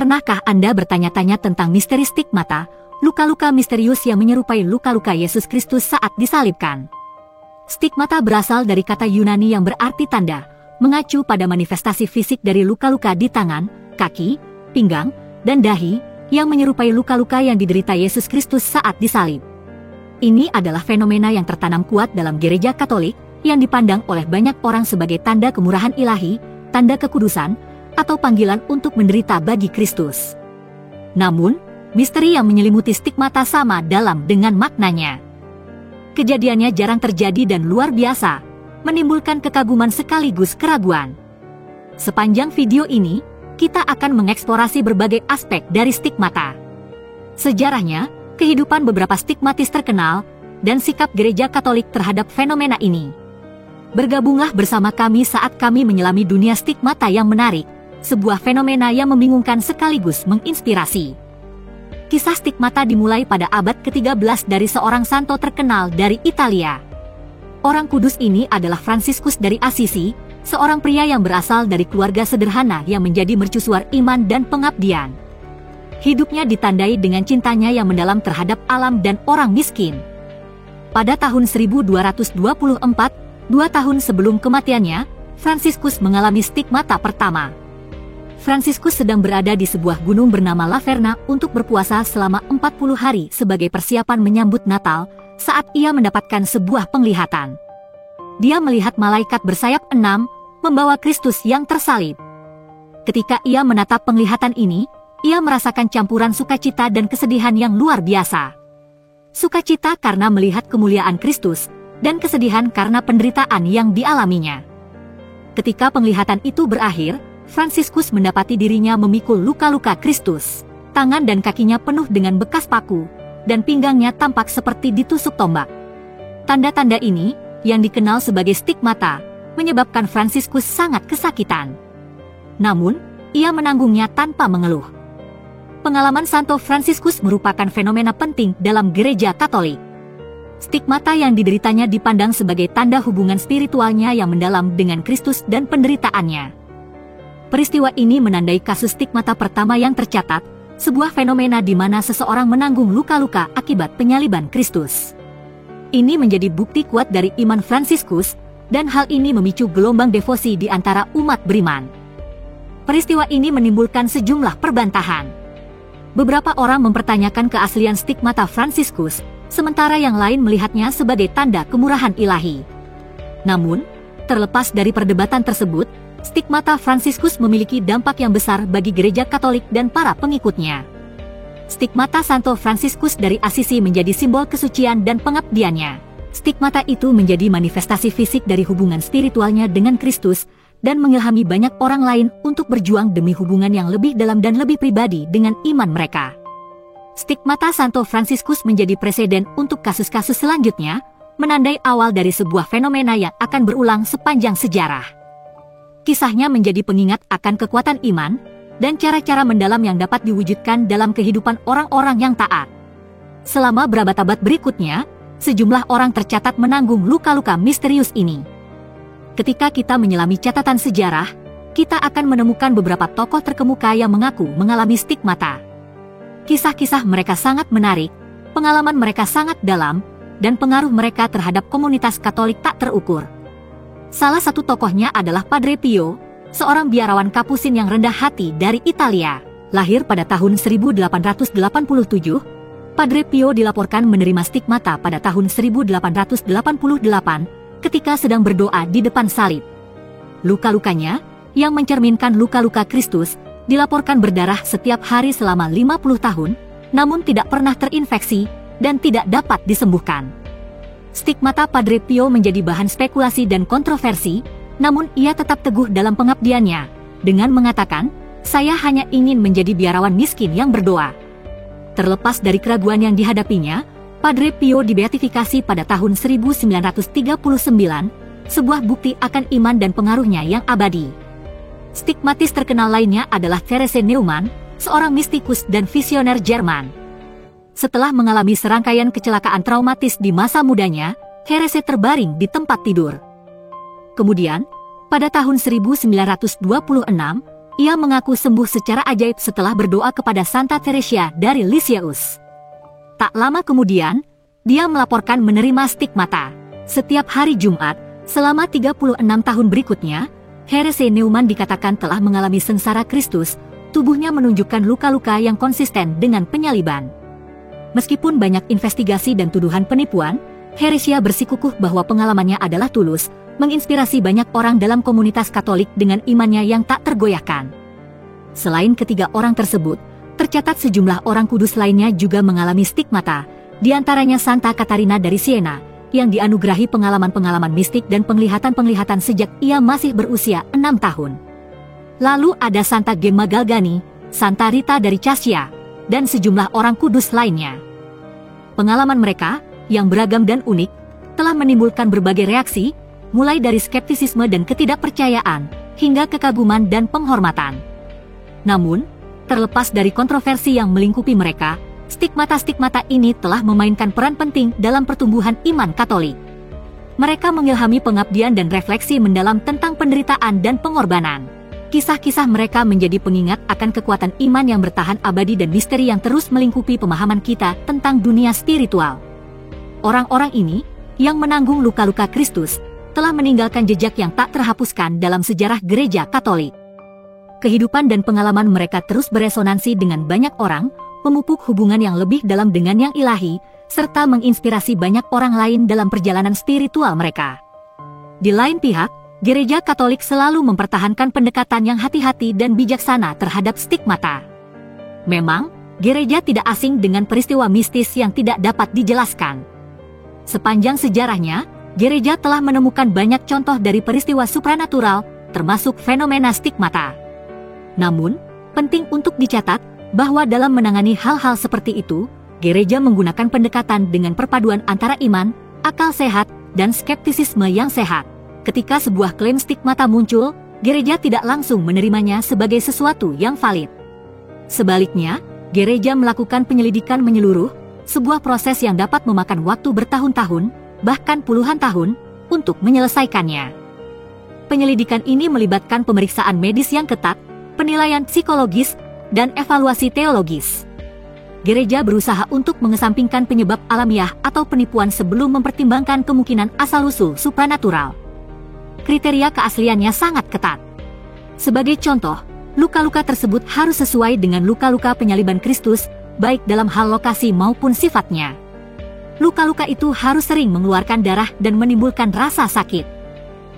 Pernahkah Anda bertanya-tanya tentang misteri stigmata, luka-luka misterius yang menyerupai luka-luka Yesus Kristus saat disalibkan? Stigmata berasal dari kata Yunani yang berarti tanda, mengacu pada manifestasi fisik dari luka-luka di tangan, kaki, pinggang, dan dahi, yang menyerupai luka-luka yang diderita Yesus Kristus saat disalib. Ini adalah fenomena yang tertanam kuat dalam gereja Katolik, yang dipandang oleh banyak orang sebagai tanda kemurahan ilahi, tanda kekudusan, atau panggilan untuk menderita bagi Kristus. Namun, misteri yang menyelimuti stigmata sama dalam dengan maknanya. Kejadiannya jarang terjadi dan luar biasa, menimbulkan kekaguman sekaligus keraguan. Sepanjang video ini, kita akan mengeksplorasi berbagai aspek dari stigmata. Sejarahnya, kehidupan beberapa stigmatis terkenal, dan sikap gereja Katolik terhadap fenomena ini. Bergabunglah bersama kami saat kami menyelami dunia stigmata yang menarik, sebuah fenomena yang membingungkan sekaligus menginspirasi. Kisah stigmata dimulai pada abad ke-13 dari seorang santo terkenal dari Italia. Orang kudus ini adalah Fransiskus dari Assisi, seorang pria yang berasal dari keluarga sederhana yang menjadi mercusuar iman dan pengabdian. Hidupnya ditandai dengan cintanya yang mendalam terhadap alam dan orang miskin. Pada tahun 1224, 2 tahun sebelum kematiannya, Fransiskus mengalami stigmata pertama. Fransiskus sedang berada di sebuah gunung bernama Laverna untuk berpuasa selama 40 hari sebagai persiapan menyambut Natal, saat ia mendapatkan sebuah penglihatan. Dia melihat malaikat bersayap 6, membawa Kristus yang tersalib. Ketika ia menatap penglihatan ini, ia merasakan campuran sukacita dan kesedihan yang luar biasa. Sukacita karena melihat kemuliaan Kristus, dan kesedihan karena penderitaan yang dialaminya. Ketika penglihatan itu berakhir, Fransiskus mendapati dirinya memikul luka-luka Kristus. Tangan dan kakinya penuh dengan bekas paku, dan pinggangnya tampak seperti ditusuk tombak. Tanda-tanda ini, yang dikenal sebagai stigmata, menyebabkan Fransiskus sangat kesakitan. Namun, ia menanggungnya tanpa mengeluh. Pengalaman Santo Fransiskus merupakan fenomena penting dalam gereja Katolik. Stigmata yang dideritanya dipandang sebagai tanda hubungan spiritualnya yang mendalam dengan Kristus dan penderitaannya. Peristiwa ini menandai kasus stigmata pertama yang tercatat, sebuah fenomena di mana seseorang menanggung luka-luka akibat penyaliban Kristus. Ini menjadi bukti kuat dari iman Fransiskus, dan hal ini memicu gelombang devosi di antara umat beriman. Peristiwa ini menimbulkan sejumlah perbantahan. Beberapa orang mempertanyakan keaslian stigmata Fransiskus, sementara yang lain melihatnya sebagai tanda kemurahan ilahi. Namun, terlepas dari perdebatan tersebut, stigmata Fransiskus memiliki dampak yang besar bagi gereja Katolik dan para pengikutnya. Stigmata Santo Fransiskus dari Assisi menjadi simbol kesucian dan pengabdiannya. Stigmata itu menjadi manifestasi fisik dari hubungan spiritualnya dengan Kristus, dan mengilhami banyak orang lain untuk berjuang demi hubungan yang lebih dalam dan lebih pribadi dengan iman mereka. Stigmata Santo Fransiskus menjadi preseden untuk kasus-kasus selanjutnya, menandai awal dari sebuah fenomena yang akan berulang sepanjang sejarah. Kisahnya menjadi pengingat akan kekuatan iman, dan cara-cara mendalam yang dapat diwujudkan dalam kehidupan orang-orang yang taat. Selama berabad-abad berikutnya, sejumlah orang tercatat menanggung luka-luka misterius ini. Ketika kita menyelami catatan sejarah, kita akan menemukan beberapa tokoh terkemuka yang mengaku mengalami stigmata. Kisah-kisah mereka sangat menarik, pengalaman mereka sangat dalam, dan pengaruh mereka terhadap komunitas Katolik tak terukur. Salah satu tokohnya adalah Padre Pio, seorang biarawan Kapusin yang rendah hati dari Italia. Lahir pada tahun 1887, Padre Pio dilaporkan menerima stigmata pada tahun 1888 ketika sedang berdoa di depan salib. Luka-lukanya, yang mencerminkan luka-luka Kristus, dilaporkan berdarah setiap hari selama 50 tahun, namun tidak pernah terinfeksi dan tidak dapat disembuhkan. Stigmata Padre Pio menjadi bahan spekulasi dan kontroversi, namun ia tetap teguh dalam pengabdiannya, dengan mengatakan, "Saya hanya ingin menjadi biarawan miskin yang berdoa." Terlepas dari keraguan yang dihadapinya, Padre Pio dibeatifikasi pada tahun 1939, sebuah bukti akan iman dan pengaruhnya yang abadi. Stigmatis terkenal lainnya adalah Therese Neumann, seorang mistikus dan visioner Jerman. Setelah mengalami serangkaian kecelakaan traumatis di masa mudanya, Therese terbaring di tempat tidur. Kemudian, pada tahun 1926, ia mengaku sembuh secara ajaib setelah berdoa kepada Santa Teresia dari Lisieux. Tak lama kemudian, dia melaporkan menerima stigmata. Setiap hari Jumat, selama 36 tahun berikutnya, Therese Neumann dikatakan telah mengalami sengsara Kristus, tubuhnya menunjukkan luka-luka yang konsisten dengan penyaliban. Meskipun banyak investigasi dan tuduhan penipuan, Theresia bersikukuh bahwa pengalamannya adalah tulus, menginspirasi banyak orang dalam komunitas Katolik dengan imannya yang tak tergoyahkan. Selain ketiga orang tersebut, tercatat sejumlah orang kudus lainnya juga mengalami stigmata, di antaranya Santa Katarina dari Siena, yang dianugerahi pengalaman-pengalaman mistik dan penglihatan-penglihatan sejak ia masih berusia 6 tahun. Lalu ada Santa Gemma Galgani, Santa Rita dari Cascia, dan sejumlah orang kudus lainnya. Pengalaman mereka, yang beragam dan unik, telah menimbulkan berbagai reaksi, mulai dari skeptisisme dan ketidakpercayaan, hingga kekaguman dan penghormatan. Namun, terlepas dari kontroversi yang melingkupi mereka, stigmata-stigmata ini telah memainkan peran penting dalam pertumbuhan iman Katolik. Mereka mengilhami pengabdian dan refleksi mendalam tentang penderitaan dan pengorbanan. Kisah-kisah mereka menjadi pengingat akan kekuatan iman yang bertahan abadi dan misteri yang terus melingkupi pemahaman kita tentang dunia spiritual. Orang-orang ini, yang menanggung luka-luka Kristus, telah meninggalkan jejak yang tak terhapuskan dalam sejarah gereja Katolik. Kehidupan dan pengalaman mereka terus beresonansi dengan banyak orang, memupuk hubungan yang lebih dalam dengan yang ilahi, serta menginspirasi banyak orang lain dalam perjalanan spiritual mereka. Di lain pihak, Gereja Katolik selalu mempertahankan pendekatan yang hati-hati dan bijaksana terhadap stigmata. Memang, gereja tidak asing dengan peristiwa mistis yang tidak dapat dijelaskan. Sepanjang sejarahnya, gereja telah menemukan banyak contoh dari peristiwa supranatural, termasuk fenomena stigmata. Namun, penting untuk dicatat bahwa dalam menangani hal-hal seperti itu, gereja menggunakan pendekatan dengan perpaduan antara iman, akal sehat, dan skeptisisme yang sehat. Ketika sebuah klaim stigmata muncul, gereja tidak langsung menerimanya sebagai sesuatu yang valid. Sebaliknya, gereja melakukan penyelidikan menyeluruh, sebuah proses yang dapat memakan waktu bertahun-tahun, bahkan puluhan tahun, untuk menyelesaikannya. Penyelidikan ini melibatkan pemeriksaan medis yang ketat, penilaian psikologis, dan evaluasi teologis. Gereja berusaha untuk mengesampingkan penyebab alamiah atau penipuan sebelum mempertimbangkan kemungkinan asal-usul supranatural. Kriteria keasliannya sangat ketat. Sebagai contoh, luka-luka tersebut harus sesuai dengan luka-luka penyaliban Kristus, baik dalam hal lokasi maupun sifatnya. Luka-luka itu harus sering mengeluarkan darah dan menimbulkan rasa sakit.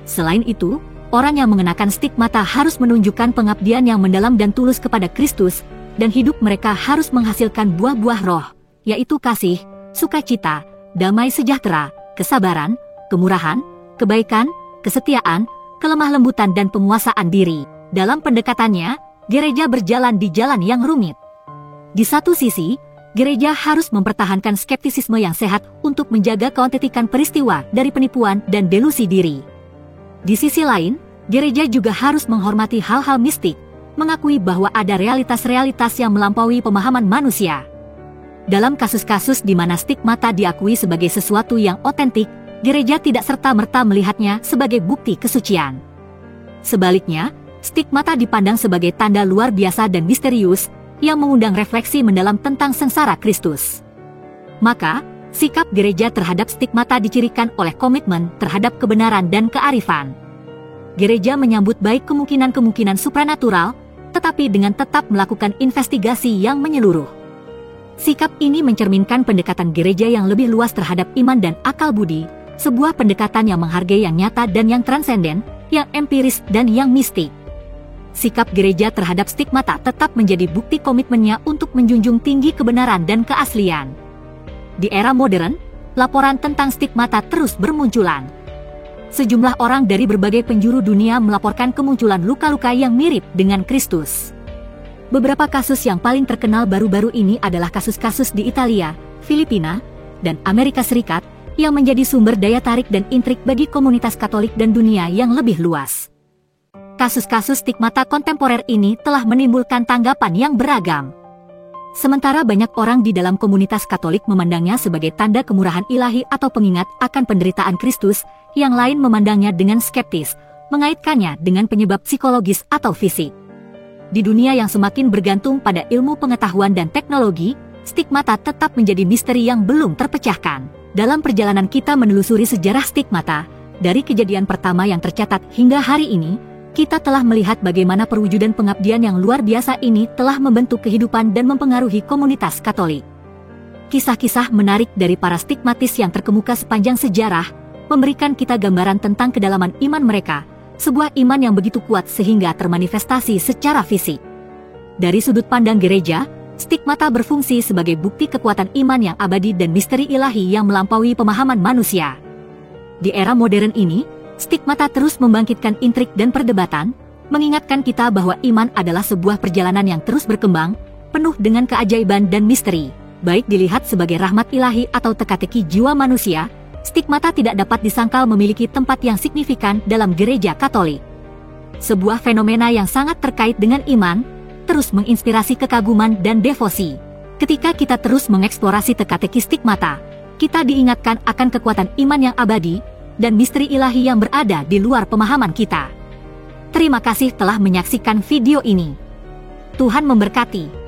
Selain itu, orang yang mengenakan stigmata harus menunjukkan pengabdian yang mendalam dan tulus kepada Kristus, dan hidup mereka harus menghasilkan buah-buah roh, yaitu kasih, sukacita, damai sejahtera, kesabaran, kemurahan, kebaikan, kesetiaan, kelemah lembutan dan penguasaan diri. Dalam pendekatannya, gereja berjalan di jalan yang rumit. Di satu sisi, gereja harus mempertahankan skeptisisme yang sehat untuk menjaga keautentikan peristiwa dari penipuan dan delusi diri. Di sisi lain, gereja juga harus menghormati hal-hal mistik, mengakui bahwa ada realitas-realitas yang melampaui pemahaman manusia. Dalam kasus-kasus di mana stigmata diakui sebagai sesuatu yang otentik, gereja tidak serta-merta melihatnya sebagai bukti kesucian. Sebaliknya, stigmata dipandang sebagai tanda luar biasa dan misterius yang mengundang refleksi mendalam tentang sengsara Kristus. Maka, sikap gereja terhadap stigmata dicirikan oleh komitmen terhadap kebenaran dan kearifan. Gereja menyambut baik kemungkinan-kemungkinan supranatural, tetapi dengan tetap melakukan investigasi yang menyeluruh. Sikap ini mencerminkan pendekatan gereja yang lebih luas terhadap iman dan akal budi, sebuah pendekatan yang menghargai yang nyata dan yang transenden, yang empiris dan yang mistik. Sikap gereja terhadap stigmata tetap menjadi bukti komitmennya untuk menjunjung tinggi kebenaran dan keaslian. Di era modern, laporan tentang stigmata terus bermunculan. Sejumlah orang dari berbagai penjuru dunia melaporkan kemunculan luka-luka yang mirip dengan Kristus. Beberapa kasus yang paling terkenal baru-baru ini adalah kasus-kasus di Italia, Filipina, dan Amerika Serikat, yang menjadi sumber daya tarik dan intrik bagi komunitas Katolik dan dunia yang lebih luas. Kasus-kasus stigmata kontemporer ini telah menimbulkan tanggapan yang beragam. Sementara banyak orang di dalam komunitas Katolik memandangnya sebagai tanda kemurahan ilahi atau pengingat akan penderitaan Kristus, yang lain memandangnya dengan skeptis, mengaitkannya dengan penyebab psikologis atau fisik. Di dunia yang semakin bergantung pada ilmu pengetahuan dan teknologi, stigmata tetap menjadi misteri yang belum terpecahkan. Dalam perjalanan kita menelusuri sejarah stigmata, dari kejadian pertama yang tercatat hingga hari ini, kita telah melihat bagaimana perwujudan pengabdian yang luar biasa ini telah membentuk kehidupan dan mempengaruhi komunitas Katolik. Kisah-kisah menarik dari para stigmatis yang terkemuka sepanjang sejarah memberikan kita gambaran tentang kedalaman iman mereka, sebuah iman yang begitu kuat sehingga termanifestasi secara fisik. Dari sudut pandang gereja, stigmata berfungsi sebagai bukti kekuatan iman yang abadi dan misteri ilahi yang melampaui pemahaman manusia. Di era modern ini, stigmata terus membangkitkan intrik dan perdebatan, mengingatkan kita bahwa iman adalah sebuah perjalanan yang terus berkembang, penuh dengan keajaiban dan misteri. Baik dilihat sebagai rahmat ilahi atau teka-teki jiwa manusia, stigmata tidak dapat disangkal memiliki tempat yang signifikan dalam gereja Katolik. Sebuah fenomena yang sangat terkait dengan iman, terus menginspirasi kekaguman dan devosi. Ketika kita terus mengeksplorasi teka-teki stigmata, kita diingatkan akan kekuatan iman yang abadi dan misteri ilahi yang berada di luar pemahaman kita. Terima kasih telah menyaksikan video ini. Tuhan memberkati.